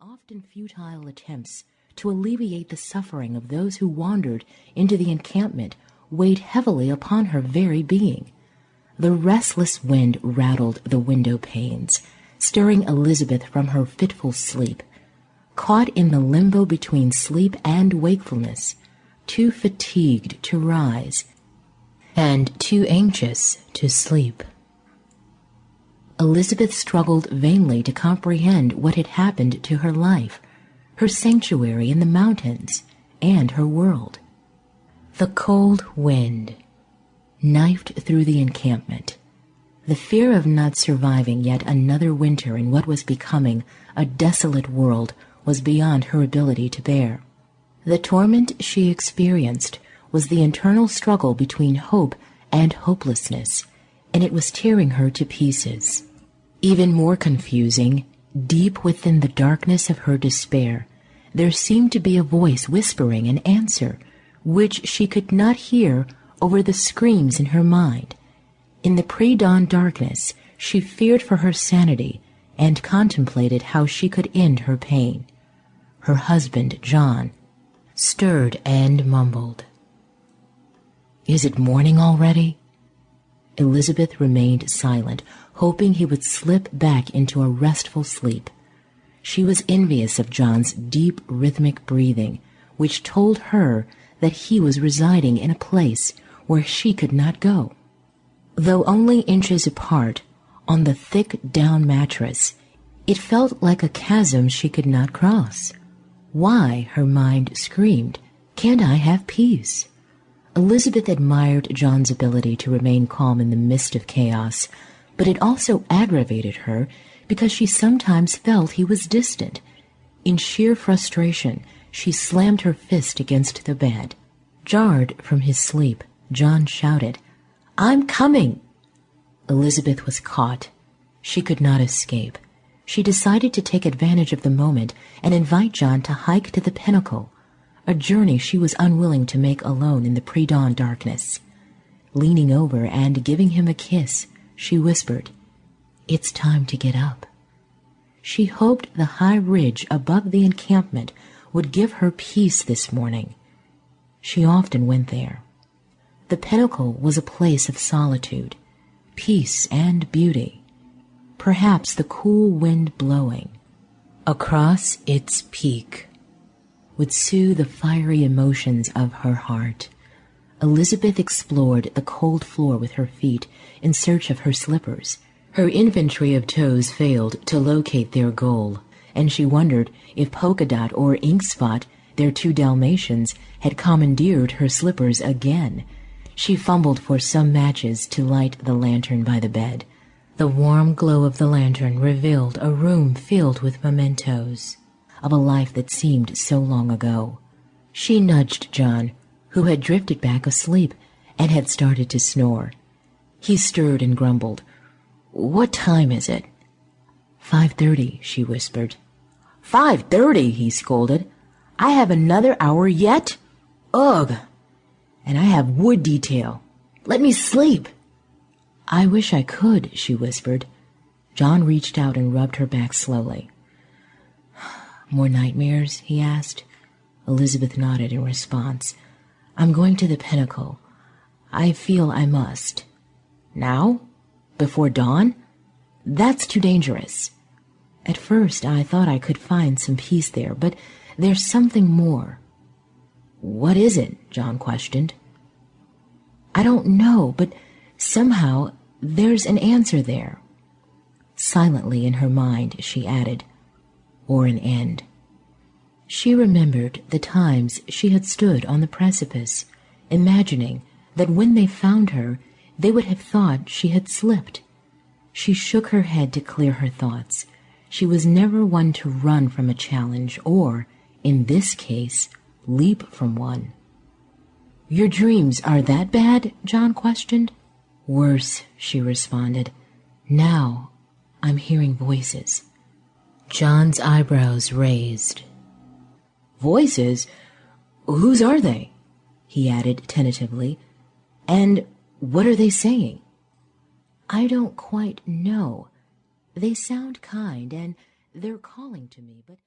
often futile attempts to alleviate the suffering of those who wandered into the encampment weighed heavily upon her very being. The restless wind rattled the window panes, stirring Elizabeth from her fitful sleep. Caught in the limbo between sleep and wakefulness, too fatigued to rise, and too anxious to sleep. Elizabeth struggled vainly to comprehend what had happened to her life, her sanctuary in the mountains, and her world. The cold wind knifed through the encampment. The fear of not surviving yet another winter in what was becoming a desolate world was beyond her ability to bear. The torment she experienced was the internal struggle between hope and hopelessness, and it was tearing her to pieces. Even more confusing, deep within the darkness of her despair, there seemed to be a voice whispering an answer, which she could not hear over the screams in her mind. In the pre-dawn darkness, she feared for her sanity and contemplated how she could end her pain. Her husband, John, stirred and mumbled. "Is it morning already?" Elizabeth remained silent, hoping he would slip back into a restful sleep. She was envious of John's deep, rhythmic breathing, which told her that he was residing in a place where she could not go. Though only inches apart, on the thick down mattress, it felt like a chasm she could not cross. Why, her mind screamed, can't I have peace? Elizabeth admired John's ability to remain calm in the midst of chaos, but it also aggravated her because she sometimes felt he was distant. In sheer frustration, she slammed her fist against the bed. Jarred from his sleep, John shouted, "I'm coming!" Elizabeth was caught. She could not escape. She decided to take advantage of the moment and invite John to hike to the pinnacle, a journey she was unwilling to make alone in the pre-dawn darkness. Leaning over and giving him a kiss, she whispered, "It's time to get up." She hoped the high ridge above the encampment would give her peace this morning. She often went there. The pinnacle was a place of solitude, peace and beauty. Perhaps the cool wind blowing across its peak would soothe the fiery emotions of her heart. Elizabeth explored the cold floor with her feet in search of her slippers. Her inventory of toes failed to locate their goal, and she wondered if Polka Dot or Ink Spot, their two Dalmatians, had commandeered her slippers again. She fumbled for some matches to light the lantern by the bed. The warm glow of the lantern revealed a room filled with mementos of a life that seemed so long ago. She nudged John, who had drifted back asleep and had started to snore. He stirred and grumbled. "What time is it?" 5:30, she whispered. 5:30, he scolded. "I have another hour yet? Ugh! And I have wood detail. Let me sleep." "I wish I could," she whispered. John reached out and rubbed her back slowly. "More nightmares?" he asked. Elizabeth nodded in response. "I'm going to the pinnacle. I feel I must." "Now? Before dawn? That's too dangerous." "At first I thought I could find some peace there, but there's something more." "What is it?" John questioned. "I don't know, but somehow there's an answer there." Silently in her mind, she added, "or an end." She remembered the times she had stood on the precipice, imagining that when they found her, they would have thought she had slipped. She shook her head to clear her thoughts. She was never one to run from a challenge or, in this case, leap from one. "Your dreams are that bad?" John questioned. "Worse," she responded. "Now I'm hearing voices." John's eyebrows raised. "Voices? Whose are they?" he added tentatively. "And what are they saying?" "I don't quite know. They sound kind, and they're calling to me, but..."